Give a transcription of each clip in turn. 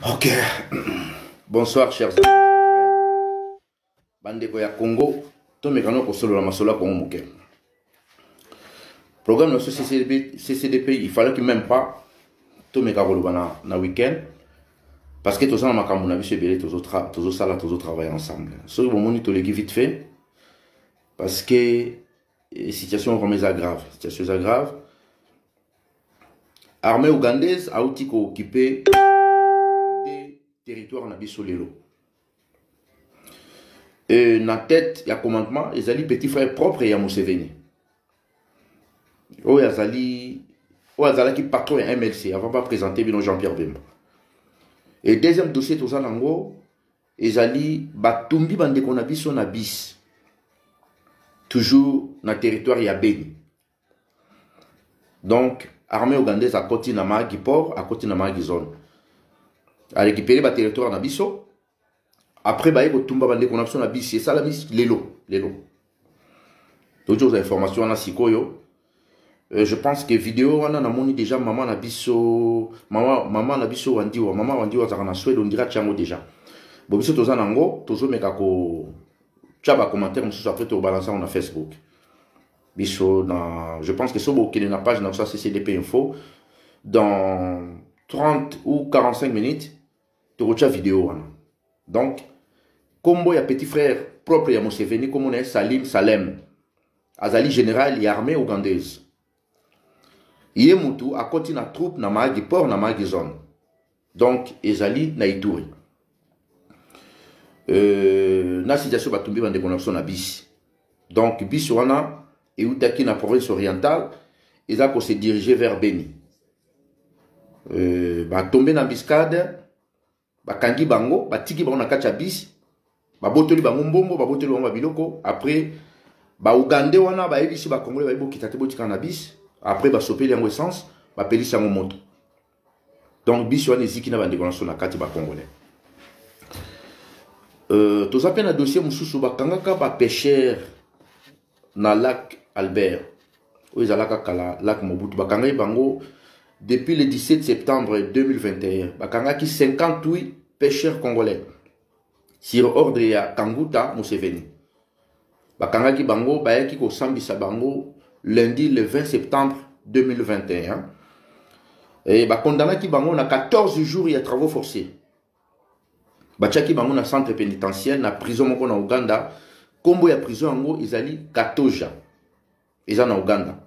Ok, bonsoir chers amis. Bandeko ya Congo, to mekano ko solo la masola Congo moke. Programme de ce CCDP, il fallait que même pas to mekano na week-end parce que tous en makambu na biso belé tous autres travailler ensemble. So bon moni to leki vite fait parce que situation remise grave, situation grave. Armée ougandaise a outil ko occuper territoire na biso lelo. Na tête ya commandement ezali petit frère propre ya Museveni. Oyo azalaki patron ya MLC avant pas présenter bino Jean-Pierre Bemba. Et deuxième dossier toza nango ezali batumbi bandeko na biso na bis. Toujours na territoire ya Beni. Donc armée ougandaise a côté na Mahagi port, a côté na Mahagi zone. A récupéré ba territoire na biso. Après ba yeko tumba bandeko na biso na bis, c'est ça la bis lelo. D'autres informations na sikoyo. Je pense que vidéo wana na moni déjà maman na biso wandiwa zaka na Suède on dira tchango déjà. Bo biso toza nango tozo meka ko tchaba commentaire mususu après to balancer na Facebook. Biso na je pense que sobo kene na page na ça CCDP info dans 30 ou 45 minutes to recha vidéo wana. Donc combo ya petit frère propre ya Museveni comme on est Salim Salem azali général ya armée ougandaise. Iye mutu a côté na troupe na Mahagi port na Mahagi zone. Donc ezali na Ituri. Na situation batumbi bande connexion na bis. Donc bis wana et utaki na province orientale eza ko se diriger vers Beni. Ba tomber na biscade ba kangi bango ba tiki bango na kacha bis ba botoli bango mbombo ba botoli bango biloko après ba Ugandais wana ba ebisi ba Congolais ba ebo kitate botika na bis. Après, bah sopé l'ango essence, bah peli sango moto. Donc, biso ane ziki na bande konation na kati ba Congolais. Tous appels na dossier mususu ba kangaka ba pêcheur na lac Albert. Où ils alaka kala lac Mobutu ba kangai bango depuis le 17 septembre 2021. Ba kangaki 58 pêcheurs congolais sur ordre ya Kanguta Museveni. Ba kangaki bango ba yaki ko sambisa bango lundi le 20 septembre 2021. Et bah condamné qui bango na 14 jours il y a travaux forcés. Bah tchaki bango na centre pénitentiaire na prison moko na Uganda. Kombo ya prison ango izali Katoja. Ils en Uganda.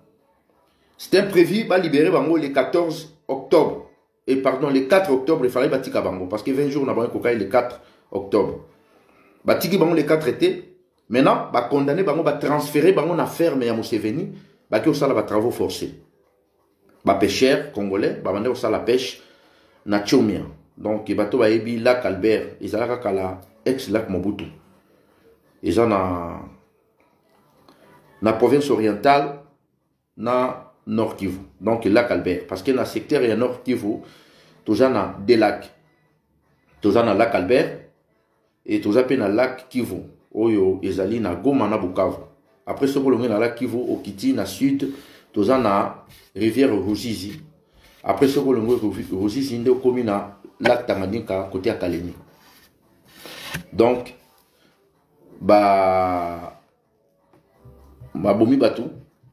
C'était prévu bah libérer bango le 14 octobre. Et pardon le 4 octobre il fallait batika bango parce que 20 jours na bango kokai le 4 octobre. Bah tiki bango le 4 été. Maintenant, bah condamné, bah transféré, bah on a ferme à Museveni, bah qui au sala bah travaux forcés. Bah pêcheurs congolais, bah on a la pêche na Tchomia. Donc bah to bah ebi lac Albert, ils ont la ex lac Mobutu. Ils ont na province orientale, na Nord Kivu. Donc lac Albert, parce que dans le secteur il y a Nord Kivu, toujours na des lacs, toujours na lac Albert et toujours na lac Kivu. Oyo ezali na Goma na Bukavu. Après ce que na lac Kivu Okiti na sud, toza na rivière Ruzizi. Après ce que Ruzizi nde komi na lac Tanganyika côté à Kalemi. Donc bomi batu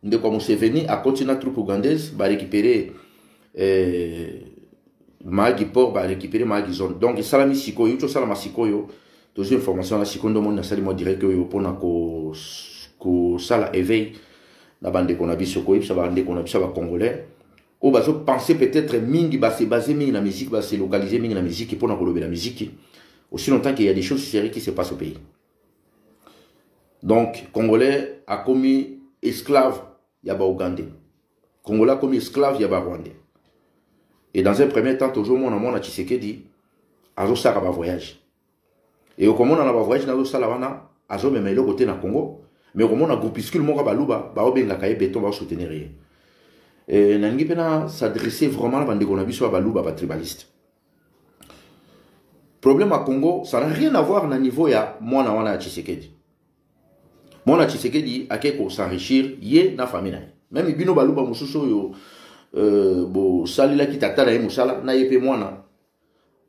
nde ko Museveni a continué troupe ougandaise ba récupérer Mahagi port ba récupérer Mahagi zone. Donc salami sikoyo to salama sikoyo. Toutes les informations na sikondo mon na sali mo direct yo pona ko sala éveil na bande ko na biso ko ibsa bande ko na biso ba congolais o bazo penser peut-être mingi ba se baser mingi na musique ba se localiser mingi na musique pona ko lober la musique aussi longtemps qu'il y a des choses sérieuses qui se passent au pays. Donc congolais a commis esclave ya ba ougandais. Congolais a commis esclave ya ba rwandais. Et dans un premier temps toujours mon na Tshisekedi azo saka ba voyage. Et au comment on a voyagé dans le Salavana, à zo même le côté na Congo, mais au comment on a groupuscule mon baluba, ba obenga kaye béton ba soutenir. Et nangi pena s'adresser vraiment à bande qu'on a vu sur baluba ba tribaliste. Problème à Congo, ça n'a rien à voir na niveau ya moi na wana Tshisekedi. Moi na Tshisekedi a quelque s'enrichir yé na famille na. Même bino baluba mususu yo bo salila ki tatala e musala na yepé moi na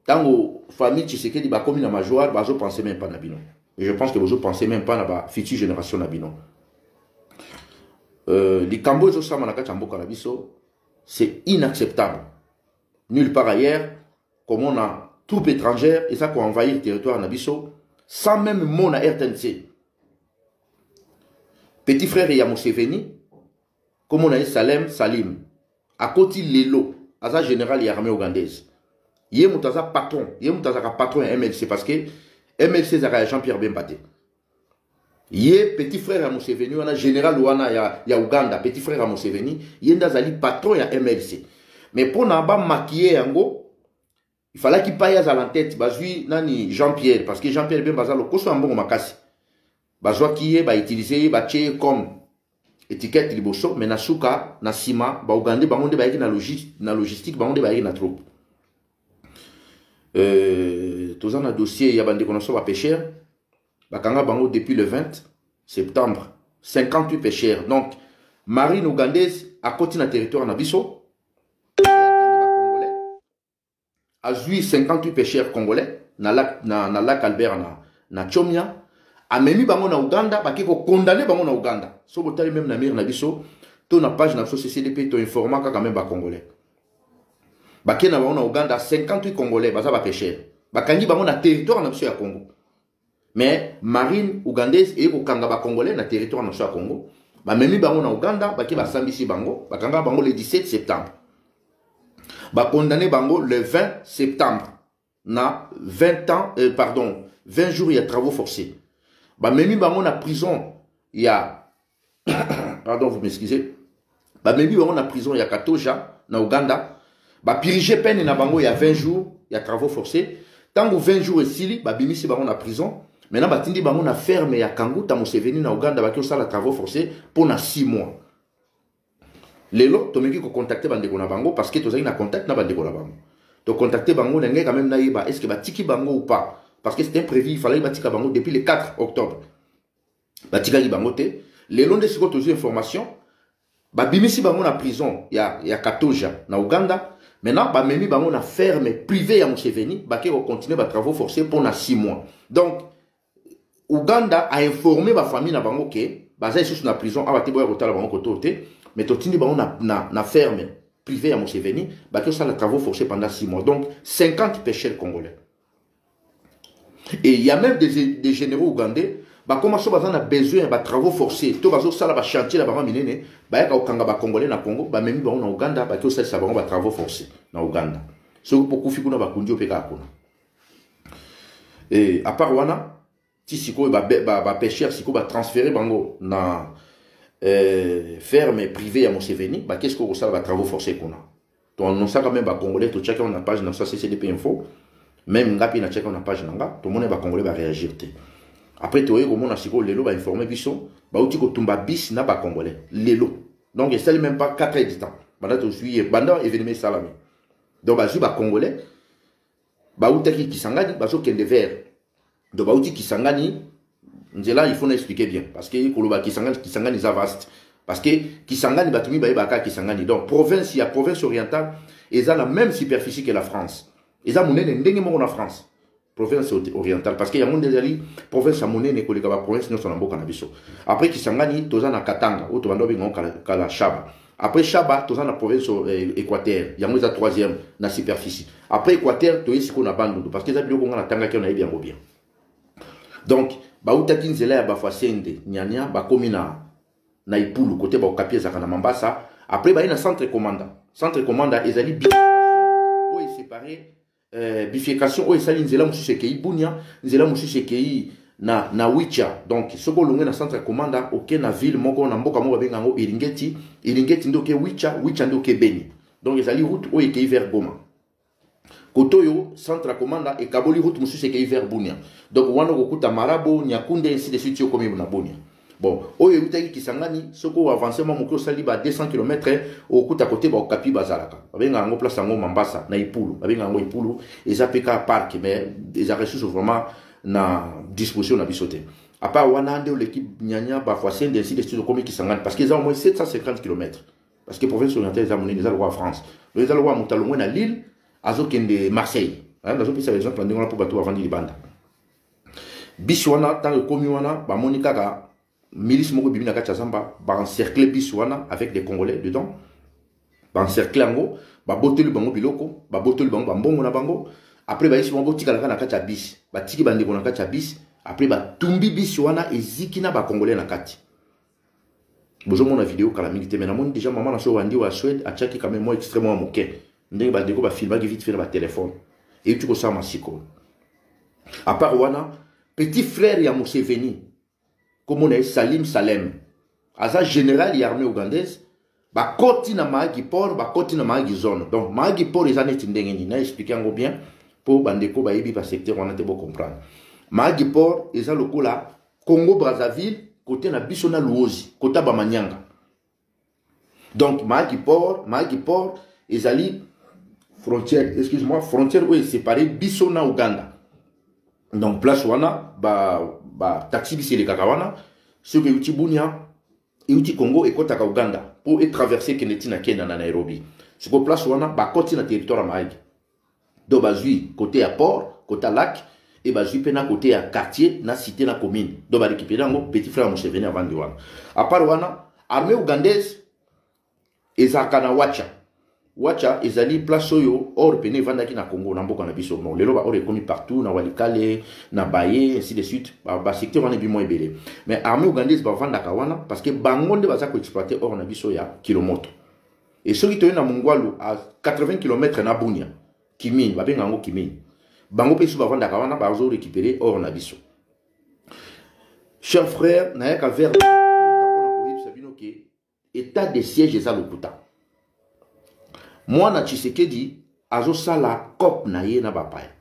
Tango famille Tshisekedi ba comme na major, bazo penser même pas na bino. Et je pense que vous pensez même pas na ba future génération na bino. Les Cambodges sama na kati mboka na biso, c'est inacceptable. Nulle part ailleurs, comme on a troupes étrangères et ça pour envahir le territoire na biso, sans même mot na RTNC. Petit frère ya Museveni, comme on a Salem Salim, à côté Lelo, asa général ya armée ougandaise. Yé moutaza patron, yé moutaza patron MLC parce que MLC zaka Jean-Pierre Bemba. Yé petit frère à Museveni, on a général ouana ya Uganda, petit frère à Museveni, yé ndazali patron ya MLC. Mais pour n'aba maquiller yango, il fallait qu'il paye à la tête, bazui nani Jean-Pierre parce que Jean-Pierre Bemba zalo koso ambongo makasi. Bazwa kiye ba utiliser ba tche comme étiquette liboso mais na suka na sima ba Uganda bangonde ba yaki na logistique bangonde ba yaki na troupe. Tous un dossier ya bande konoso ba pêcheur bakanga bango depuis le 20 septembre 58 pêcheurs donc marine ougandaise à côté na territoire na biso a 58 pêcheurs congolais na lac Albert na Chomia a memi bango na Uganda baki ko condamner bango na Uganda so botali même na mire na biso to na page na CCDP to informa ka quand même ba congolais baki na bango na Uganda 58 congolais baza ba pêcheurs bakangi bango na territoire na biso ya Congo mais marine ougandaise et ko kanga ba congolais na territoire na biso ya Congo ba memi bango na Uganda baki ba sambisi bango bakanga bango le 17 septembre ba condamner bango le 20 septembre na 20 jours il y a travaux forcés. Bah memi bango na prison il y a pardon vous m'excusez bah memi bango na prison il y a 14 ans na Uganda bah piriger peine na bango il y a 20 jours il y a travaux forcés tant que 20 jours et sili bah bimisi bango na prison maintenant bah tindi bango na ferme ya Kanguta Museveni na Uganda bah qui ça la travaux forcés pour na 6 mois lelo tomeki ko contacter bandeko na bango parce que tozali na contact na bandeko na bango to contacter bango ndenge quand même na yeba est-ce que ba tiki bango ou pas. Parce que c'était imprévu, il fallait batika bango depuis le 4 octobre. Batika li bango te. Les longs de ce côté information, ba bimisi bango na prison, il y a 14 ans na Uganda. Maintenant, ba memi bango na ferme privée à Museveni, ba qui va continuer ba travaux forcés pour na 6 mois. Donc Uganda a informé ba famille na bango que ba za sous na prison, a bati boya kotala bango kotote, mais totini bango na ferme privée à Museveni, ba qui ça les travaux forcés pendant 6 mois. Donc 50 pêcheurs congolais. Et il y a même des généraux ougandais, bah comment ça on a besoin de travaux forcés, tout bazo ça là chantier là bas minene, bah ka okanga ba congolais na Congo, bah même ba na Uganda, bah que ça ça ba travaux forcés na Uganda. Ce que beaucoup fikuna ba kundio peka kuna. Et à part wana, ti siko ba pêcheur siko ba transférer bango na ferme privée à Museveni, bah qu'est-ce que ça ba travaux forcés kuna. Donc on ça quand même ba congolais, tout chacun on a page dans ça CCDP info. Même ngapi na cheka na page nanga to mona ba congolais ba réagir te après to yeko mona siko lelo ba informer biso ba uti ko tumba bis na ba congolais lelo donc il même pas 4 heures du temps banda to suis banda événement salami donc ba ju ba congolais ba uti ki sangani ba zo kende vers donc ba uti ki sangani nzela il faut expliquer bien parce que koloba ki sangani za vaste parce que Kisangani batumi ba ba ka Kisangani donc province il y a province orientale et ça la même superficie que la France. Ils ont monnaie ndenge mo na France. Province orientale parce qu'il y a monde des province à monnaie ne koleka ba province no sona mboka na biso. Après Kisangani toza na Katanga ou to bando bingo kala Shaba. Après Shaba toza na province Équateur, il y a moins à troisième na superficie. Après Équateur to yisi ko na bandu parce que ça biloko na tanga ki on a bien bien. Donc ba utaki nzela ya ba fasende nyanya ba komina na Ipulu côté ba okapi za kana Mambasa. Après ba ina centre commandant. Centre commandant ezali bifurcation ou séparé bifurcation ou ezali nzela mususu kei Bunia, nzela mususu kei na Wicha. Donc soko longue na centre commandant OK na ville moko na mboka mo benga ngo Iringeti ndoke Wicha ndoke Beni. Donc ezali route ou kei vers Goma. Kotoyo centre commandant et kaboli route mususu kei vers Bunia. Donc wana kokuta Marabo, Nyakunde ainsi de suite comme na Bunia. Bon, oyo utaki Kisangani, soko avancement moko sali ba 200 km au kuta côté ba Okapi bazalaka. Babenga ngo place ngo Mambasa na Ipulu, babenga ngo Ipulu et ça peka parc mais des ressources vraiment na disposition na bisoté. À part wana ande l'équipe nyanya ba foisien ainsi de suite comme Kisangani parce qu'ils ont au moins 750 km. Parce que province orientale ils ont mené des lois en France. Les lois montalongwe na Lille, azokende Marseille. Nazo pesa exemple ndenge pour bato bavandi libanda. Biswana tant que komi wana ba monika ka milice moko bibina ka chazamba ba encercler biswana avec des Congolais dedans. Ba encercler ngo ba botelu bango biloko, ba botelu bango ba mbongo na bango. Après ba isi bango tika na kati ya bis. Ba tiki bande ko na kati ya bis. Après ba tumbi biswana eziki na ba Congolais na kati. Bozo mona vidéo kala milité mais na moni déjà maman na so wandi wa Suède a tchaki quand même moi extrêmement moqué. Ndenge ba deko ba filma vite fait na ba téléphone. Et tu ko ça masiko. À part wana petit frère ya Museveni, comme on est Salim Salem, Aza général y armée ougandaise, ba koti na maagi port, ba koti na maagi zone. Donc maagi port ils en est ndengeni, na expliquer ngo bien pour bandeko ba yebi ba secteur on a te bo comprendre. Maagi port ils ont le coup là Congo Brazzaville côté na biso na Luozi, côté ba Manyanga. Donc maagi port ils ali frontière, excuse-moi, frontière où est séparée biso na Ouganda. Donc place wana ba taxi bisi le kakawana ceux qui uti Bunia et uti Congo et kota ka Uganda pour être traversé Keneti na Kenya na Nairobi. Ce que place wana ba koti na territoire maïg. Do bazui côté à port, côté à lac et bazui pena côté à quartier na cité na commune. Do ba récupérer ngo petit frère Museveni avant de wana. À part wana armée ougandaise ezakana Wacha ezali place oyo or pene vandaki na Congo na mboka na biso bon lelo ba or ekomi partout na Walikale na Baye ainsi de suite ba secteur wana bi mo ebele mais armée ougandaise ba vandaka wana parce que bango nde baza ko exploiter or na biso ya kilomoto et ceux qui toyena na Mongwalu à 80 km na Bunia Kimini ba benga ngo Kimini bango pe su ba vandaka wana ba zo récupérer or na biso cher frère na yaka vers sabino ke état de siège eza lokuta. Moi, na Tshisekedi, azo sala cop na ye na bapaya.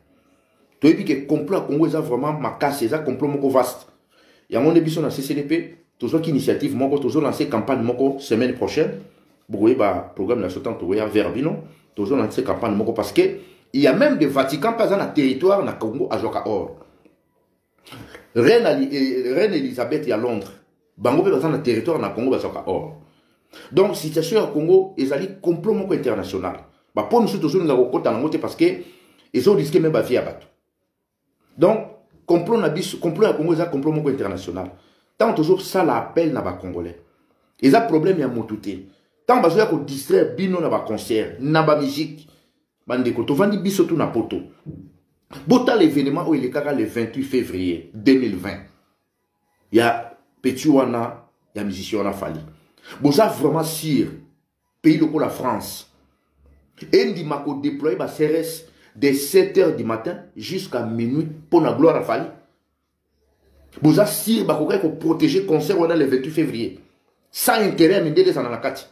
Tu as vu que complot Congo est vraiment ma casse, c'est complot moko vaste. Il y a mon émission na CCDP, toujours initiative moko, toujours lancé campagne moko semaine prochaine. Vous voyez ba programme national to ya Verbino, toujours lancé campagne moko parce que il y a même des Vatican pas dans le territoire na Congo à Joka or. Reine Elisabeth y a Londres. Bango pe dans le territoire na Congo à Joka or. Donc, situation au Congo, ils allaient complètement international. Bah, pour nous, toujours, nous avons côté parce que ils ont risqué même la vie à battre. Donc, complot à Congo, ils ont complètement international. Tant toujours ça l'appel na ba Congolais. Ils ont problème à montouté. Tant besoin qu'on distraire bino na ba concert, na ba musique. Bande ko to vandi biso tout na poto. Bota l'événement où il est le 28 février 2020. Il y a Petit Wana, il y a musicien Wana Fali. Vous avez vraiment sûr, pays local la France. Et il m'a déployé ma CRS de 7h du matin jusqu'à minuit pour la gloire à Fali. Vous avez sûr, que vous protéger le concert le 28 février. Sans intérêt à m'aider dans la carte.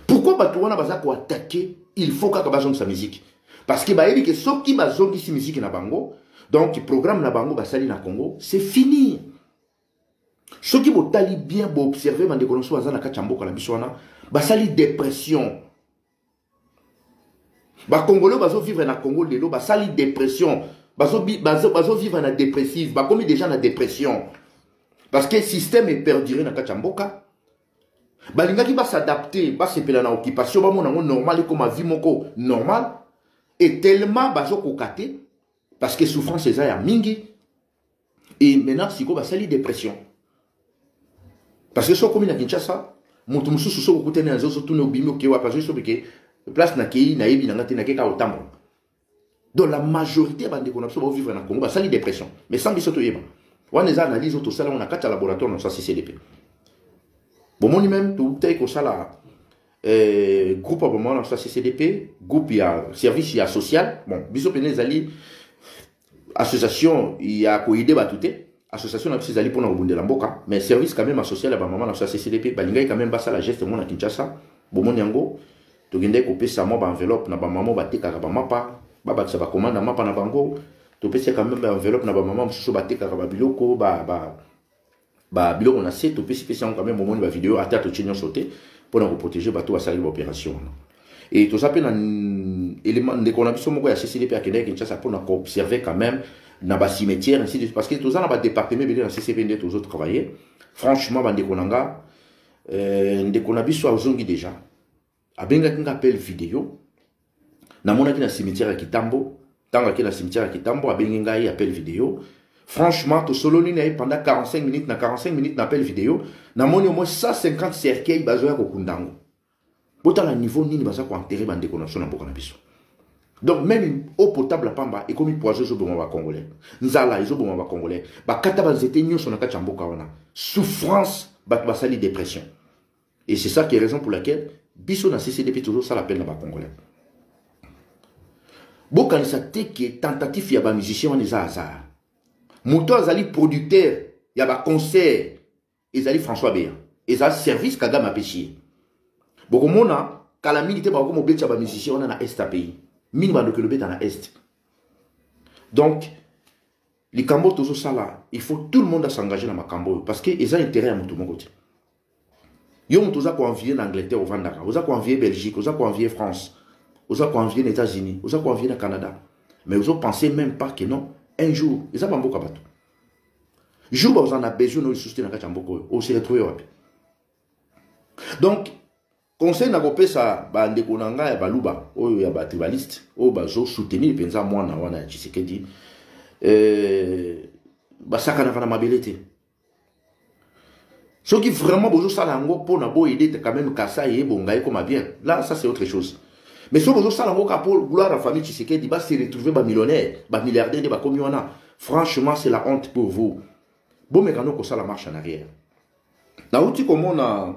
Pourquoi vous avez attaqué? Il faut que vous ayez sa musique. Parce que vous avez que ceux qui ont sa musique na bango, donc le programme na bango, basali na Congo, c'est fini. Ceux qui vont bien observer dans les colonies na kachamboka la biswana, basali dépression. Ba Congolais bazo vivre na Congo lelo basali dépression. Bazo vivre na dépressive, ba comme déjà na dépression. Parce que le système est perduré na kachamboka. Balinga qui va s'adapter, va se pela na occupation, ba mona normal comme vie moko normal et tellement bazo kokate parce que souffrance eza ya mingi. Et maintenant siko basali dépression. Parce que si on a Kinshasa, mon tout musu so ko tena zo tourner au bimio ke wa parce que so que place na kei na yebi na tena ke ka otambo. Donc la majorité bande ko na so vivre na Congo ba sali dépression. Mais sans biso to yeba. On les analyse auto sala on a quatre laboratoire dans sa CCDP. Bon mon même tout tay ko sala groupe abonnement dans sa CCDP, groupe ya service ya social. Bon biso penez ali association il y a ko idée batouté. Association na ces ali pour na bundela mboka mais service quand même associé à ba maman na sa CCDP balinga quand même basa la geste mon na Kinshasa bomon yango to gende ko pesa mo ba enveloppe na ba maman ba teka ba mapa ba sa ba commande mapa na bango to pesa quand même ba enveloppe na ba maman mususu ba teka ba biloko ba biloko na se to pesa quand même momon ba vidéo ata to chinyo sauter pour nous protéger ba to ba sali opération et tout ça pe na élément de qu'on a biso moko ya CCDP à Kinshasa pour na observer quand même na ba cimetière ainsi de parce que tout ça na ba département belé na CCPND tous autres travailler franchement ba ndekonanga ndekona biso azongi déjà abenga kinga appel vidéo na mona ki na cimetière ya Kitambo Tant que la cimetière qui tambo a benginga appel vidéo. Franchement, to solo ni pendant 45 minutes, na 45 minutes n'appel vidéo, na moni au moins 150 cercueils bazoya ko kundango. Bota la niveau nini baza ko enterrer bande connexion na boka na biso. Donc même eau potable à pamba et comme poison zo boma ba congolais. Nzala zo boma ba congolais. Ba kata ba zete nyoso na kati ya mboka wana. Souffrance bat basali dépression. Et c'est ça qui est raison pour laquelle biso na CCDP toujours ça l'appelle na ba congolais. Boka ni sa teke tentative ya ba musicien wana za hasard. Mouto azali producteur ya ba concert ezali François Béa. Ezali service Kagame apesi. Boko mona kala milité ba ko mo betcha ba musicien wana na est pays. Mini ba le bet na est. Donc les cambo tozo sala, il faut tout le monde à s'engager dans ma cambo parce que ils ont intérêt à mutu mon côté. Yo mutu za ko envier l'Angleterre au Vandaka, oza ko envier Belgique, oza ko envier France, oza ko envier les États-Unis, oza ko envier le Canada. Mais vous pensez même pas que non, un jour, ils ont pas beaucoup bateau. Jour où vous en avez besoin de soutenir dans Kachamboko, on se retrouve Europe. Donc, conseil n'a pas ça, bande konanga ya baluba, o ya ba tribaliste, o bazo soutenir penza mwana wana Tshisekedi. Basaka na kana mabelete. Ce qui vraiment besoin ça lango pour na bo aider quand même kasa et bonga comme bien. Là ça c'est autre chose. Mais ce besoin ça lango pour gloire la famille Tshisekedi va se retrouver ba millionnaire, ba milliardaire de ba communa. Franchement c'est la honte pour vous. Bon mais quand ça la marche en arrière. Na uti comme on a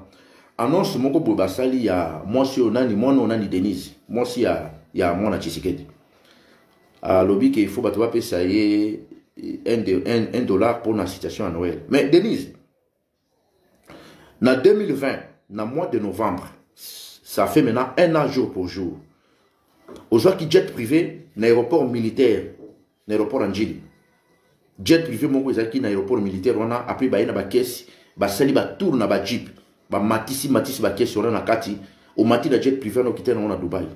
annonce moko bo basali ya moi si onani moi onani Denise. Moi si ya mona Tshisekedi. À lobby qu'il faut battre payer $1 pour la situation à Noël. Mais Denise, en 2020, dans le mois de novembre, ça fait maintenant 1 an jour pour jour. Aujourd'hui, jet privé, l'aéroport militaire, l'aéroport Anjili. Jet privé, mon cousin qui l'aéroport militaire, on a appris bah na caisse, bah sali bah tour na bah jeep, bah matisi bah caisse on a kati, au mati la jet privé on quitte on a Dubaï.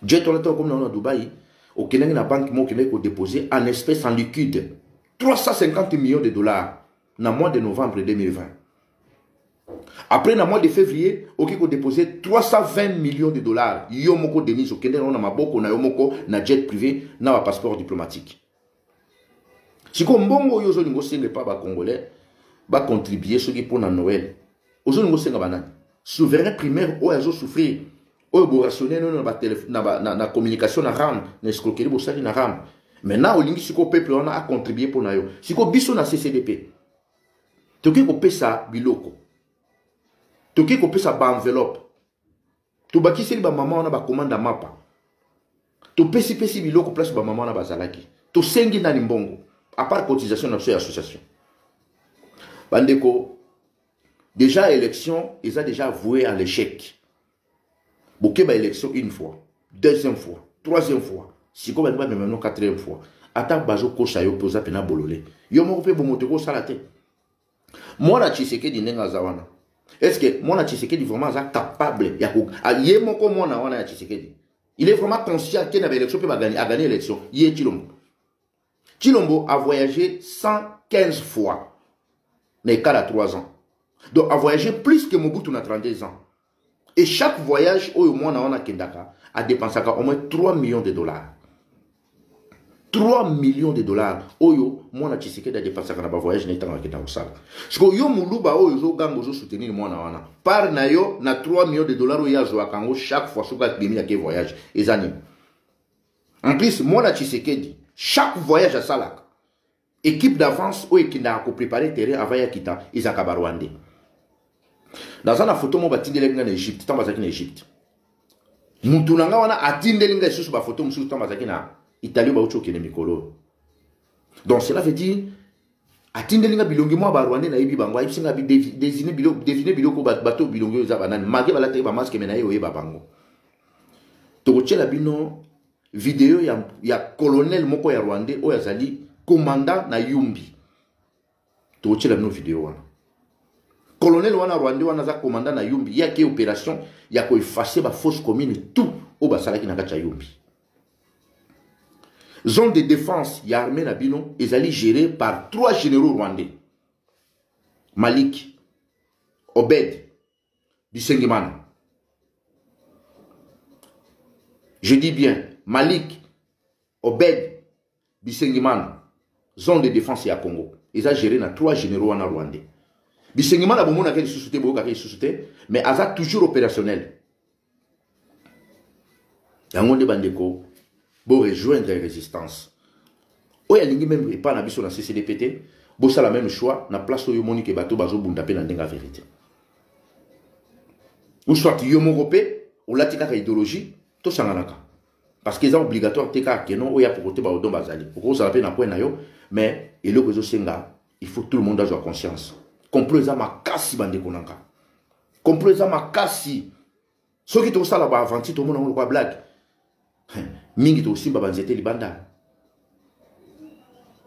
Jet on a comme on a Dubaï. Au Kenya, la banque a déposé en espèces en liquide 350 millions de dollars dans le mois de novembre 2020. Après, dans le mois de février, au Kenya a déposé 320 millions de dollars. Yomoko Denis, au Kenya, on a maboko, na yomoko, na jet privé, na passeport diplomatique. Si vous avez yozo ningo senge pas ba congolais, ba contribuer ce qui pour Noël. Ozo ningo senga banane. Souverain primaire, o yazo souffrir. Oyo bo rationner na communication na RAM na escroquerie bo sali na RAM. Maintenant au lingi siko peuple on a contribué pour na yo. Siko biso na CCDP. Toki ko pesa biloko. Toki ko pesa ba enveloppe. To bakisi ba maman on a ba commande mapa. To pesi biloko place ba maman on a ba zalaki. To sengi na limbongo. À part cotisation dans cette association. Bandeko déjà élection, ils ont déjà voué à l'échec. Bouquet ba élection une fois, deuxième fois, troisième fois, si comme même maintenant quatrième fois. Attaque bazo kosa yo posa pena bololé. Yo mo pe bomote ko salate. Moi la Tshisekedi nenga zawana. Est-ce que moi la Tshisekedi vraiment capable ya ko yé moko mona wana ya Tshisekedi. Il est vraiment conscient qu'il avait élection peut gagner a gagné l'élection. Yé Chilombo. Chilombo a voyagé 115 fois. Mais qu'à 3 ans. Donc a voyagé plus que Mobutu na 32 ans. Et chaque voyage, au moins, on a Kendaka, a dépensé au moins 3 millions de dollars. 3 millions de dollars. Oyo, moi, na Tshisekedi a dépensé un voyage, n'est pas en Kendaka. Parce que yo muluba, oyo, gang, oyo, soutenir moi, na. Par na yo, na 3 millions de dollars, oyo, zo akango, chaque fois, so, gak, bimi, yake voyage. Et anime. En plus, moi, na Tshisekedi, chaque voyage à Salak, équipe d'avance, oyo, qui n'a pas préparé terrain avant Yakita, ils ont Kabarwande. Dans une photo, je vais vous en Égypte. Je vais en Égypte. Je vais vous en photo. Je vais en Italie. Donc, cela veut dire atinde linga bilongi mo ba Rwanda na yibi bango ayibisi nga bi deviner biloko bato bilongi za banani mage bala te ba masque mena yo yeba bango to kochela bino vidéo ya colonel moko ya Rwanda o yazali commandant na Yumbi to kochela bino vidéo wana colonel wana Rwanda wana za commandant na Yumbi ya ke opération ya ko effacer ba fausse commune tout o ba salaki na kacha Yumbi. Zone de défense, il y a armée Nabino, ils allaient gérés par 3 généraux rwandais. Malik, Obed, Bisengimana. Je dis bien, Malik, Obed Bisengiman, zone de défense à Congo. Ils ont géré dans 3 généraux en Rwandais. Bisengiman a beaucoup de société, mais Aza toujours opérationnel. Yango de bandeko, pour rejoindre la résistance. Oya lingi même pas na biso na CCDPT, bo ça la même choix na place où yomoni ke bato bazo bunda pe na ndenga vérité. Ou soit yomorope, ou latika ka idéologie, to sanganaka. Parce que c'est obligatoire teka que non oya pour côté ba odon bazali. Pour ça la peine na point na yo, mais et le que senga, il faut tout le monde avoir conscience. Complot za makasi bandeko nanga. Complot za makasi. Ceux qui to ça là ba avanti to mona ko kwa blague. Mingi to simba banzete libanda.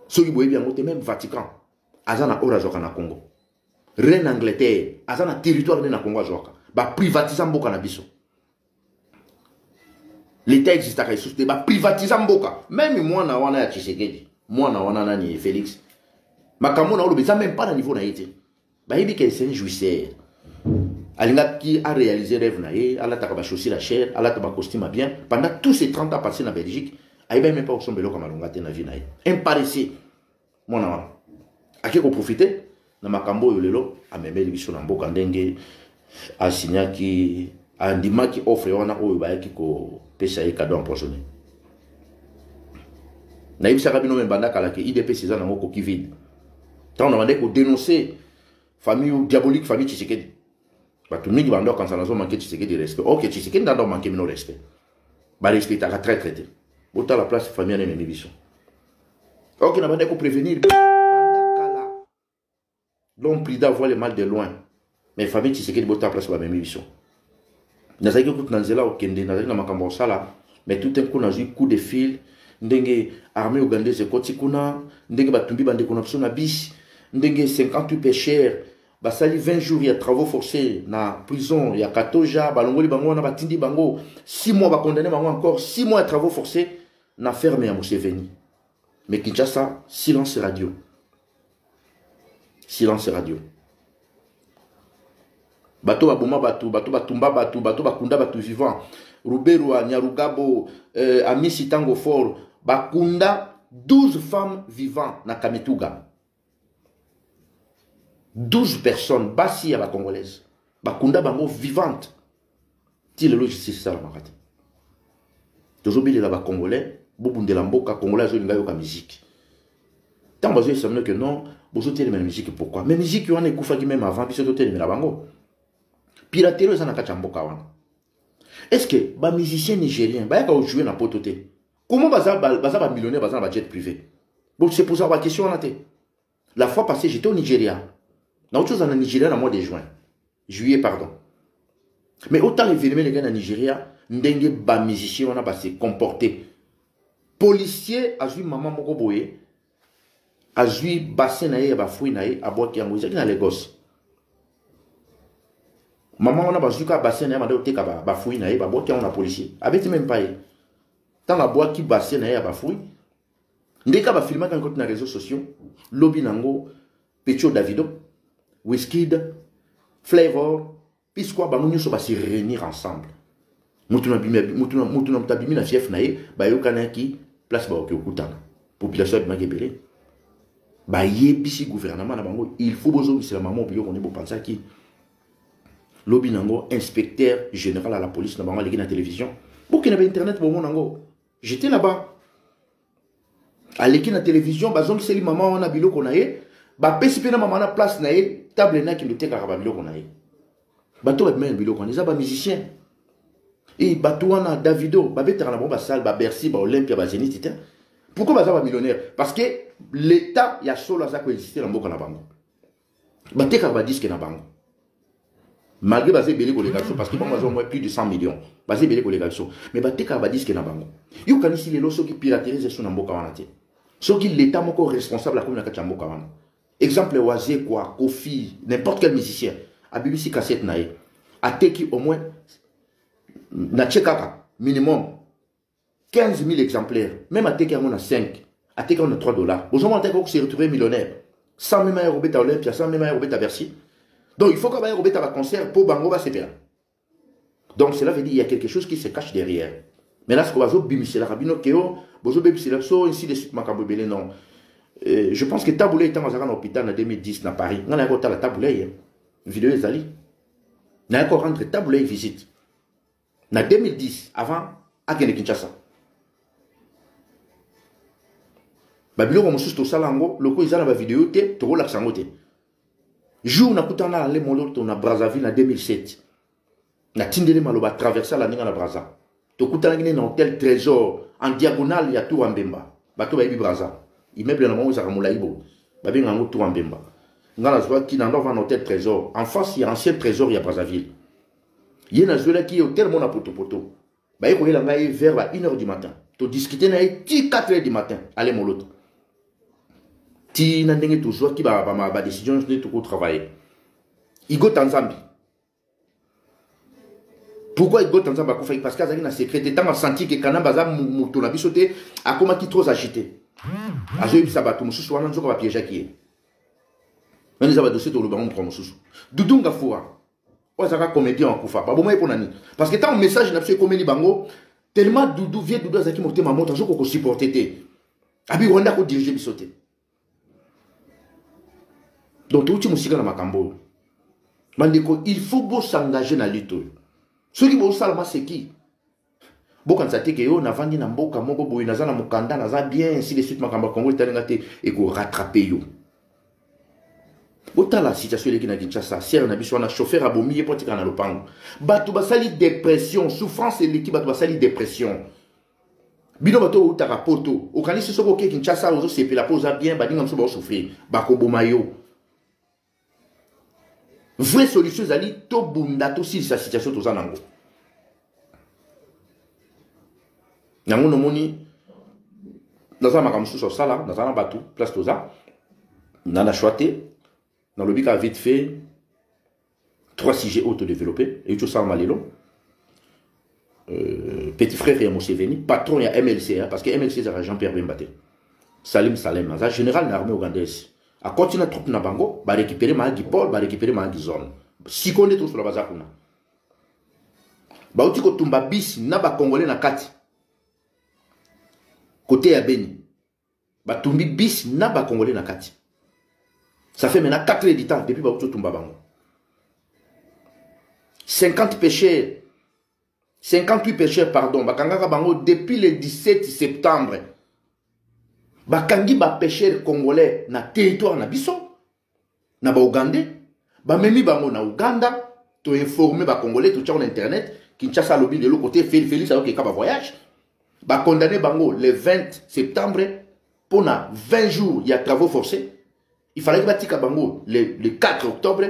Ceux qui boye bien même Vatican. Azana ora zoka na Congo. Reine Angleterre, azana territoire na Congo zoka. Ba privatiser mboka na biso. L'État existe à ressources, ba privatiser mboka. Même moi na wana ya Tshisekedi, moi na wana nani Félix. Makamona olo beza même pas na niveau na été. Ba yebi que c'est un jouisseur. Alinga qui a réalisé rêve na ye, ala ta ba chausser la chair, ala ta ba costume bien pendant tous ces 30 ans passés en Belgique, aiba même pas au sombelo comme alonga te na vie na ye. Imparessé. Moi na ake ko profiter na makambo yo lelo amemeli biso na mboka ndenge asinyaki andimaki offre wana oyo bayaki ko pesa ye cadeau empoisonné. Na ibisaka bino membanda kala ke IDP César nango ko vide. Tant on a demandé ko dénoncer famille diabolique famille Tshisekedi. Bato mingi bando quand ça nazo manquer Tshisekedi respect. OK Tshisekedi ndando manquer mino respect. Ba respect à très traité. Autant la place famille na memi biso. OK na bande ko prévenir l'homme prida voit le mal de loin. Mais famille Tshisekedi bota place ba memi biso. Nazaki ko tunanzela okende nazaki na makambo sala, mais tout un coup na eu coup de fil ndenge armée ougandaise koti kuna ndenge batumbi bande kuna biso na bis ndenge 58 pêcheurs basali 20 jours ya travaux forcés na prison ya Katoja balongoli bango na batindi bango 6 mois ba condamné bango encore 6 mois de travaux forcés na ferme ya Museveni. Mais Kinshasa silence radio. Silence radio. Bato baboma bato, bato batumba bato, bato bakunda bato vivant. Ruberwa, Nyarugabo, Amisi Tango Fort, bakunda 12 femmes vivantes na Kamituga. 12 personnes, basi à la congolaise. Bakunda bango vivante. Ti le justice ça la marate. Tozobili la ba congolais, bobunde la mboka congolais zo linga yo ka musique. Tant bazo ça que non, bozo télé la musique pourquoi? Mais musique yo on ekufa ki même avant biso to télé la bango. Piraterie eza na kati ya mboka wana. Est-ce que ba musicien nigérien ba yaka jouer na pototé? Comment baza ba millionnaire baza na jet privé? Bon c'est pour ça la question on té. La fois passée j'étais au Nigeria. Na autre chose en Nigeria na mois de juillet pardon. Mais autant événement les gars na Nigeria, ndenge ba musicien wana ba se comporter. Policier a vu maman moko boye. A vu bassin na ye ba fouille na ye aboki yango ezaki na Lagos. Maman on a bazuka bassin na manda oteka ba fouille na ye ba boki on a policier. Abeti même pas ye. Tant la boki bassin na ye ba fouille. Ndeka ba filmer quand côté na réseaux sociaux, lobby nango, Pecho Davido, Wizkid, Flavor, Pisqua ba munyo so ba se réunir ensemble. Mutuna mutabimi na fief na ye ba yokana ki place ba okutana. Population de Magebele. Ba yebisi gouvernement na bango, il faut bozo c'est la maman bio on est bo penser qui lobby nango inspecteur général à la police na bango leki na télévision. Boki na internet bo nango. J'étais là-bas. À leki na télévision bazong seli maman on a biloko na ye, ba pesi pe na maman na place na ye, table na ki luteka ka ba biloko na ye. Bato ba men biloko na ba musicien. Et bato wana Davido, ba betera na ba salle ba Bercy ba Olympia ba Zénith etc. Pourquoi baza ba millionnaire? Parce que l'État y a solo ça ko exister na mboka na bango. Ba teka ba disque na bango. Malgré basé belé ko les garçons parce que bon bazon moins plus de 100 millions. Basé belé ko les garçons. Mais ba teka ba disque na bango. Yo kanisi les loso qui piraterie sur na mboka wana te. So qui l'État moko responsable la comme na ka mboka wana. Exemple Oazé quoi, Kofi, n'importe quel musicien a BBC cassette na ye. A teki au moins na tchekaka minimum 15 000 exemplaires. Même à teki on a 5. À teki on a 3 $. Aujourd'hui on teki s'est retrouvé millionnaire. 100 000 euros à Olympia, 100 000 euros à Bercy. Donc il faut qu'on aille au concert pour Bango va se faire. Donc cela veut dire qu'il y a quelque chose qui se cache derrière. Mais là ce qu'on va faire, c'est la rabino keo, Bozo Baby Silapso, ainsi de suite, Makabobele, non. Je pense que Taboulé était dans un hôpital en 2010 à Paris. On a encore la Taboulé. Vidéo est allée. On a encore rentré Taboulé visite. En 2010, avant, à Kinshasa. Babilo comme sous tout ça lango, le coup ils ont la vidéo te, tu vois l'accent te. Jour na kutana aller moloto na Brazzaville en 2007. Na tindele maloba traverser la ninga na Brazza. Tu kutana ngine na hôtel Trésor en diagonale ya Tour Mbemba. Bato ba ibi Brazza. Immeuble na mo za kamula ibo. Babi ngango Tour Mbemba. Ngala zwa ki na ndova na hôtel Trésor. En face il y a ancien Trésor ya Brazzaville. Yena zola ki hôtel mona poto poto. Ba yiko yela ngai vers 1h du matin. Tu discuter na 4h du matin. Allez moloto. Ti na ndenge toujours qui ba décision de tout travailler. Igo Tanzambi. Pourquoi Igo Tanzambi a fait parce qu'il a secret tant a senti que Kanamba za muto na bisote a comment qui trop agité. Azo ybi sabato mususu wana nzoka ba piège qui. Nani za ba dossier to lo bango pour mususu. Dudunga Foua. Ozaka comédien en kufa. Ba boma pour nani. Parce que tant un message na pse comédie bango tellement Doudou vient Doudou azaki monter ma montre zo ko supporter té. Abi Rwanda ko diriger bisote. Donc, tout le monde dans Makambo. Il faut s'engager dans la lutte. Ceux qui vont s'allumer, c'est qui? Bon, quand ça t'est que yo, n'a vendu na mboka moko boy, n'a zana mukanda, n'a zana bien, ainsi de suite, Makamba Congo, il t'a n'engagé et qu'on rattrape yo. Autant la situation qui n'a Kinshasa, si on a besoin d'un chauffeur à bomi, pour tirer dans le pan. Batou basali dépression, souffrance et l'équipe batou basali dépression. Bino bato ou tarapoto, au canisi soko ke Kinshasa, aux autres, c'est la pose bien, bading on souffrir, bako bomayo. Vraie solution, c'est to bunda to si sa situation to zanango. Nango no moni dans un makamsu sur ça là, dans un bateau, place to za. Dans la choité, dans le bic a vite fait 3 sujets autodéveloppés et tout ça en malilo. Petit frère et Museveni, patron il y a MLC parce que MLC c'est Jean-Pierre Bembaté. Salim Salem, ça général de l'armée ougandaise. A continuer trop na bango, ba récupérer ma Paul, ba récupérer ma zone. Si qu'on est tous sur la base kuna. Ba uti ko tumba bis na ba congolais na kati. Côté ya Beni. Ba tumbi bis na ba congolais na kati. Ça fait maintenant 4 ans d'état depuis ba uti tumba bango. 50 pêcheurs 58 pêcheurs pardon, ba kangaka bango depuis le 17 septembre. Bakangi ba pêcheurs congolais na territoire na biso na ba Ougandais ba memi bango na Ouganda to informer ba congolais to tchao na internet Kinshasa lobby de l'autre côté Félix a ka ba voyage ba condamné bango le 20 septembre pour na 20 jours il y a travaux forcés il fallait que batika bango le 4 octobre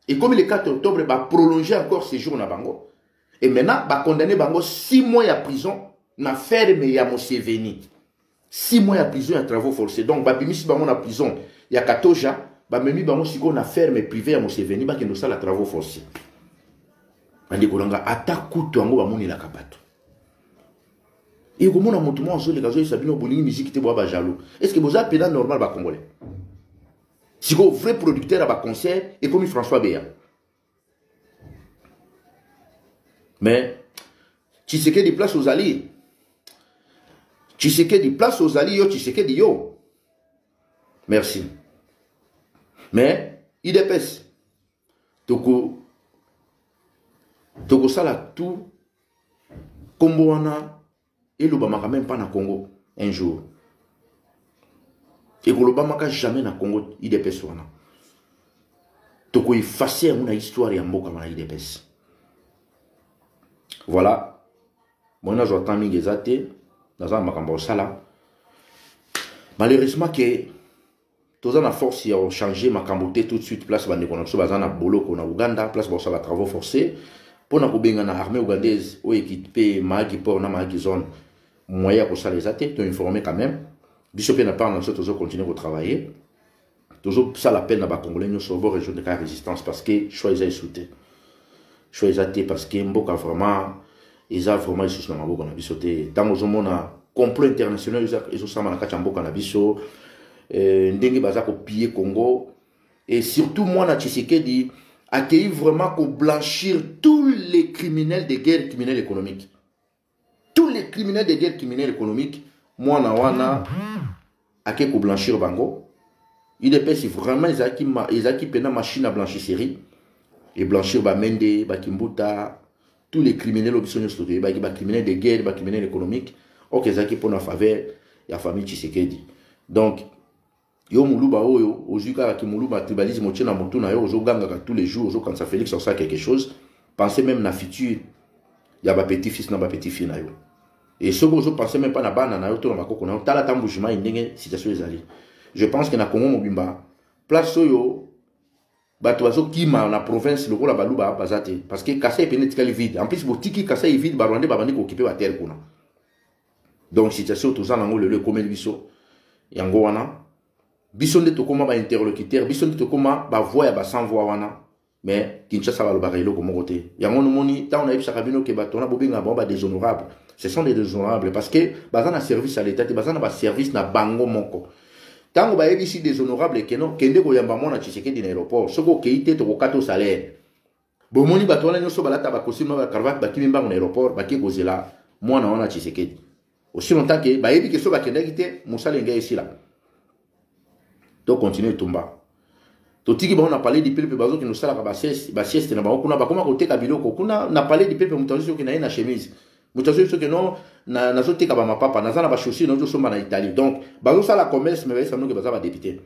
et comme le 4 octobre ba prolonger encore ces jours na bango et maintenant ba condamné bango 6 mois à prison na ferme ya Museveni. 6 mois à prison et à travaux forcés. Donc, si on a prison, il y a 14 ans, si on a ferme privée à Museveni, il y a travaux forcés. On dit qu'on a attaqué tout le monde la kabato. Et comment on a monté en zone, les gazos, ils ont une musique qui est jaloux. Est-ce que vous avez un normal à Congolais? Si vous êtes un vrai producteur à concert, et comme François Béa. Mais, tu sais qu'il y a des places aux alliés. Tu sais qu'il y a des places aux alliés, tu sais qu'il y a des yo. Merci. Mais, il dépêche. Toko sala tout. Combo wana. Et l'Obama même pas na Congo. Un jour. Et l'Obama jamais na Congo. Il dépêche wana. Toko effacer une histoire et un mot comme il dépêche. Voilà. Moi, j'entends mingezate. Dans un makambo sala. Malheureusement que tous en a force à changer makambo tout de suite place bande connexion bazana boloko na Uganda place pour ça va travaux forcés pour na kubenga na armée ougandaise ou équipé magi pour na magi zone moyen pour ça les athées te informer quand même bishop n'a pas lancé toujours continuer à travailler toujours ça l'appel na ba congolais nous sauver région de la résistance parce que choisir sauter choisir parce que mboka vraiment ils ont vraiment ici na maboko na biso te tant aux homona complot international ils ont ça na kati mboka na biso ndenge baza ko piller Congo et surtout moi na Tshisekedi accueillir vraiment pour blanchir tous les criminels de guerre criminels économiques tous les criminels de guerre criminels économiques mwana wana ake ko blanchir bango. UDPS vraiment ezaki pena machine à blanchisserie et blanchir ba Mende, ba Kimbuta, tous les criminels obisonyo stoté, ba criminels de guerre, ba criminels économiques, ok ezaki pona faveur ya famille Tshisekedi. Donc yo muluba oyo ozuka ki muluba tribalisme tchena motu na yo ozoganga tous les jours quand ça Félix sur ça quelque chose, pensez même na futur ya ba petit fils na ba petit fille na yo. Et ce que je pensais même pas na bana na yo to na bakoko na yo tala tambujima indenge situation ezali. Je pense que na Congo mobimba place oyo bato bazo kima na province lokola baluba bazate parce que Kasai pene tikali vide. En plus botiki Kasai vide ba Rwanda ba bandi ko occuper ba terre kuna. Donc situation tout ça nango le comme biso yango wana biso nde to koma ba interlocuteur biso nde to koma ba voix ya ba sans voix wana mais Kinshasa ba lobaka iloko moko te. Yango no moni ta on a ebisaka bino ke bato na bobenga ba déshonorables. Ce sont des déshonorables parce que bazana service à l'état, bazana ba service na bango moko. Tango ba ici des honorables keno kende ko yamba mona Tshisekedi na aéroport soko keite to kokato salaire bomoni bato wana nyoso balata ba costume ba cravate ba kimimba na aéroport ba ke kozela mwana wana Tshisekedi aussi longtemps que ba yebi ke so ba kende kite musala ngai ici là donc continuer tomba to tiki ba on a parlé du peuple bazo ki nous sala ba sieste na ba kuna ba koma ko teka biloko kuna na parler du peuple mutazo ki na chemise mutazo so que non na zote ka ba mapapa na zana ba chaussures na zo somba na Italie donc bazo ça la commerce mais ça nous que baza ba député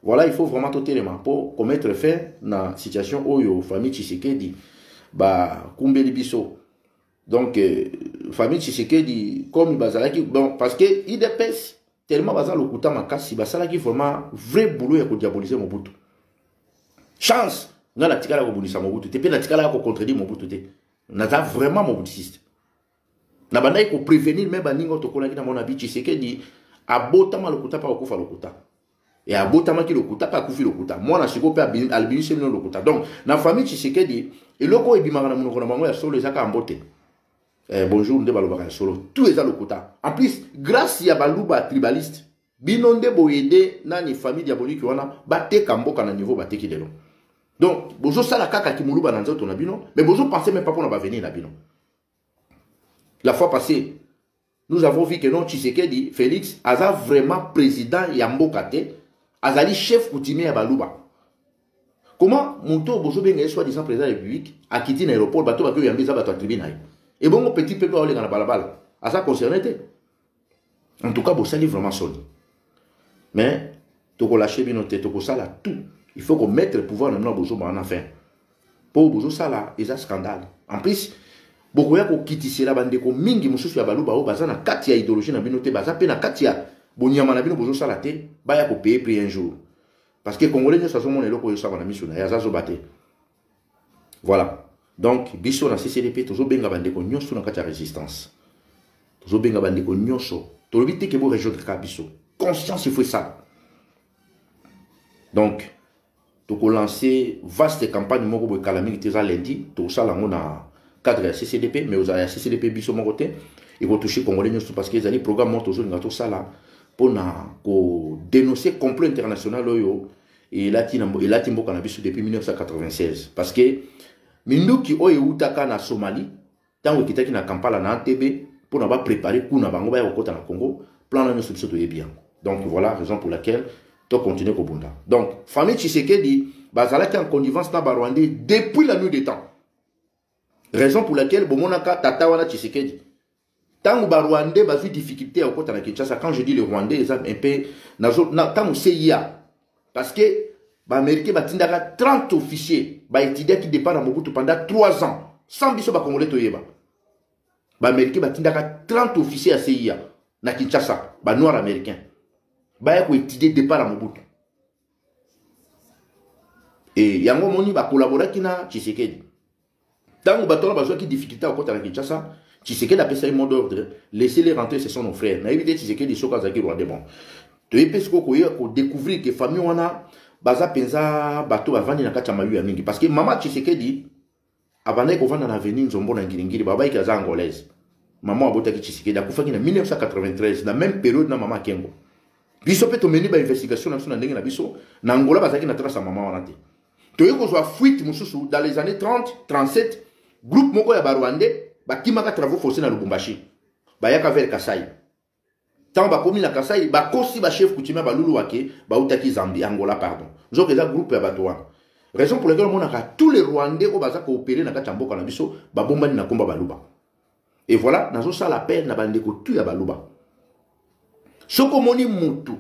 voilà il faut vraiment tout élément pour commettre fin na situation oyo famille Tshisekedi ba kumbeli biso donc famille Tshisekedi comme bazalaki bon parce que IDPS tellement baza lokuta makasi basalaki vraiment vrai boulot ya ko diaboliser Mobutu chance ngana tikala ko bunisa Mobutu te pe na tikala ko contredire Mobutu te naza vraiment mobutiste na banda ko prévenir même baningo to kolaki na mona bi Tshisekedi abotama lokuta pa okufa lokuta et abotama ki lokuta pa kufi lokuta mwana siko pe albini semino lokuta donc na famille Tshisekedi eloko ebimaka na monoko na bango ya solo ezaka ambote bonjour nde balobaka ya solo tout eza lokuta en plus grâce ya baluba tribaliste bino nde boyede nani famille diabolique wana bateka mboka na niveau bateki lelo donc bozo sala kaka ki muluba na nzoto na bino mais bozo penser même pas pour na ba venir na bino. La fois passée, nous avons vu que non Tshisekedi, Félix, a vraiment président Yambokate, azali chef coutumier à Baluba. Comment Mouto Bozo Benga soit disant président de la République a quitté l'aéroport, bateau bateau Yambiza bateau tribunal. Et bon, mon petit peuple a allé dans la balabala. À ça concerné. En tout cas, Bossali vraiment solide. Mais, tu peux lâcher bien notre tête, tu peux ça là tout. Il faut qu'on mette le pouvoir dans Bozo en fin. Pour Bozo ça là, il y a un scandale. En plus, beaucoup ko kitisela bandeko mingi mususu ya baluba o bazana kati ya idéologie na bino te baza pe na kati ya bonyama na bino bozo sala te baya ko payer prix un jour parce que congolais ne sazo mona eloko yo sa bana miso na ya zazo baté voilà donc biso na CCDP tozo benga bandeko nyonso na kati ya résistance tozo benga bandeko nyonso to lobite ke bo rejoindre ka biso conscience il faut ça donc to ko lancer vaste campagne moko bo kalamiki teza lundi to sala ngona cadre ya CCDP mais aux CCDP biso mon côté ils vont toucher congolais parce qu'ils ont programme monte aux ngato sala pour na ko dénoncer complot international oyo et là timbo na biso depuis 1996 parce que minduki oyo utaka na Somalie tango kitaki na Kampala na Entebbe pour na ba préparer kuna bango ba yokota na Congo plan na nyoso biso to bien donc voilà raison pour laquelle to continuer ko bunda donc famille Tshisekedi bazalaki en connivence na Rwandais depuis la nuit des temps. Raison pour laquelle Bomonaka Tata wana Tshisekedi. Tant que Rwandais a eu difficulté à côté de Kinshasa, quand je dis le Rwandais, ils ont un peu tant CIA parce que les Américains ont 30 officiers étudiants qui dépendent de Mobutu pendant 3 ans sans biso ba Congolais toyeba. Les Américains ont 30 officiers à CIA na Kinshasa, les noirs américains. Ba ko étudier départ à Mobutu. Et yango moni ba collaborer kina Tshisekedi. Tant que bateau a besoin de difficulté à côté de Kinshasa, Tshisekedi a appelé un mot d'ordre. Laissez-les rentrer, ce sont nos frères. N'a évité Tshisekedi Sokazaki Rwanda bon. Tu es pesco ko découvrir que famille wana baza penza bateau avant na kacha mayu ya mingi parce que maman Tshisekedi abana ko vanda na avenue Nzombo na Ngilingiri baba ikaza angolaise. Maman abotaki Tshisekedi akufaki na 1993 na même période na maman Kengo. Biso pe to meni ba investigation na ndenge na biso na Angola bazaki na trace maman wana te. Tu es ko zo fuite mususu dans les années 30, 37 groupe moko ya Rwandais ba kimaka travaux forcés na Lubumbashi ba yaka vers Kasai tant bakomi na Kasai bakosi ba chef coutumier balulu wake bautaki Zambie Angola pardon nzoka eza groupe ya bato wana raison pour laquelle monaka tous les Rwandais o baza coopérer na kati mboka na biso babombani na komba baluba et voilà nazo sala appel na bandeko tu ya baluba soko moni mutu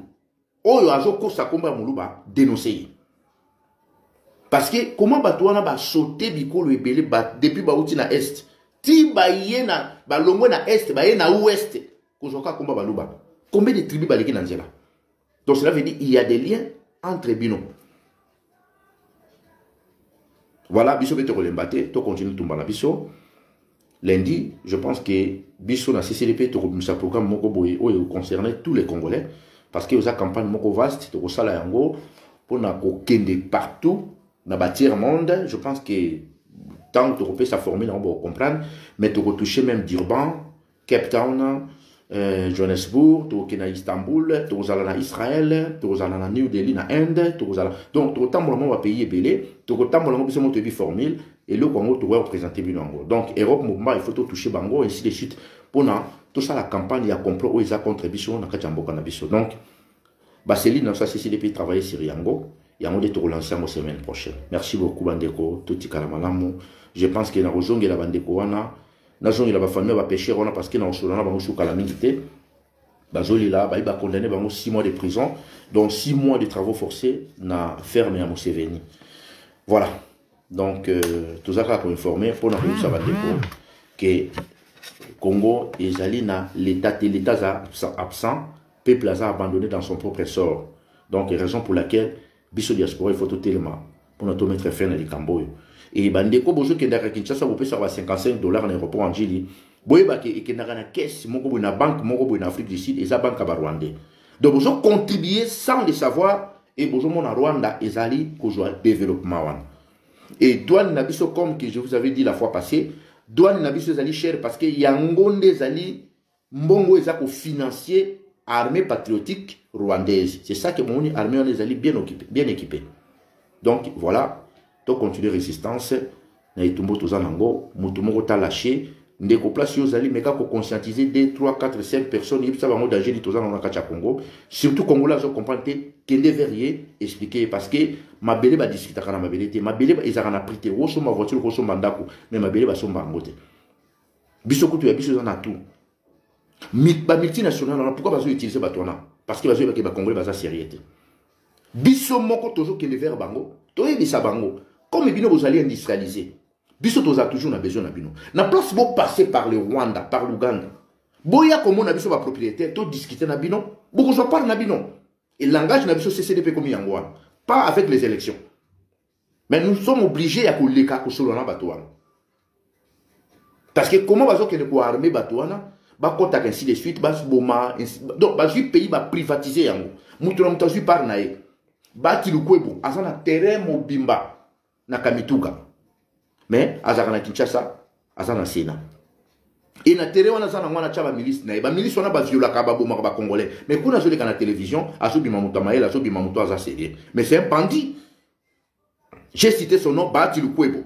oyo azokosa komba muluba dénoncer parce que comment bato wana ba sauter bikolo ebele depuis bauti na est ti baye na balongwe na est baye na ouest kozoka komba baluba combien de tribus baleki na nzela donc cela veut dire il y a des liens entre bino voilà biso bete kolembate to continue tumba na biso lundi je pense que biso na CCDP to komisa programme moko boye oyo concerner tous les Congolais parce que oza campagne moko vaste to kosala yango pona ko kende partout na bâtir monde je pense que tant que tu peux sa formule on va comprendre mais tu toucher même Durban Cape Town Johannesburg, tu es à Istanbul, tu es à Israël, tu es à New Delhi, en Inde, donc tu es à pays belé, tu es à formule et le Congo tu vas représenter Binango. Donc Europe mouvement il faut toucher Bango et ainsi de suite pour tout ça la campagne il y a complot où ils ont contribution dans Kachambo Canabiso. Donc Basseli dans sa CCDP travailler sur Yango, il y a un de relancer la semaine prochaine. Merci beaucoup Bandeko, tout est calme. Je pense que na rozongi la Bandeko wana Nazo il a famille va pêcher on a parce que na osolana bango sous calamité bazoli là ba condamné bango 6 mois de prison donc 6 mois de travaux forcés na ferme à Museveni voilà donc tout ça pour informer pour na ça va dire que Congo ezali na l'état absent peuple a abandonné dans son propre sort donc raison pour laquelle biso diaspora il faut tout tellement pour nous mettre fin à l'Ikambo. Et bandeko bozo kendaka Kinshasa vous pouvez savoir $55 en aéroport en Jili. Boyeba ke kendaka na caisse moko boy na banque moko boy na Afrique du Sud et ça banque ba Rwandais. Donc bozo contribuer sans le savoir et bozo mon Rwanda ezali ko joie développement wan. Et douane na biso comme que je vous avais dit la fois passée, douane na biso ezali cher parce que yangonde ezali mbongo ezako financier armée patriotique rwandaise. C'est ça que mon armée on ezali bien équipé. Donc voilà. Donc continuer résistance na itumbo tozanango mutumoko ta lâché ndeko place yozali meka ko conscientiser 2 3 4 5 personnes yebisa bango danger li tozana na kacha Congo surtout congolais zo comprendre kende verrier expliquer parce que mabele ba discuter kana mabele te mabele ba ezaka na prité woso ma voiture ko so mandako mais mabele ba so mbango te biso kutu ya biso za na tout ba multinational pourquoi bazo utiliser batona parce que bazo ba ke ba congolais baza sérieux biso moko tozo kende vers bango toyebisa bango comme bino vous allez industrialiser biso toza toujours na besoin na bino na place bo passer par le Rwanda par l'Ouganda boya comme on a biso ba propriétaire to discuter na bino beaucoup so parle na bino et langage na biso CCDP comme yangwa pas avec les élections mais nous sommes obligés à koleka ko solo na batouana parce que comment bazo que ko armer batouana ba contact ainsi de suite bas boma donc ba pays ba privatiser yango mutu na mutu par nae bati lukwebo azana terrain mobimba na Kamituga mais azana Kinshasa azana Sena et na terrain wana azana ngwana chaba milice na ba milice wana ba viola ka ba boma ba congolais mais kuna zoleka na télévision azobima mutu maela azobima mutu aza sérieux mais c'est un bandit j'ai cité son nom bati lukwebo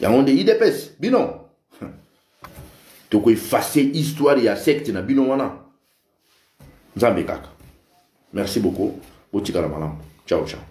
ya onde IDPS bino to ko effacer histoire ya secte na bino wana Nzambe kaka. Merci beaucoup. Ciao, ciao.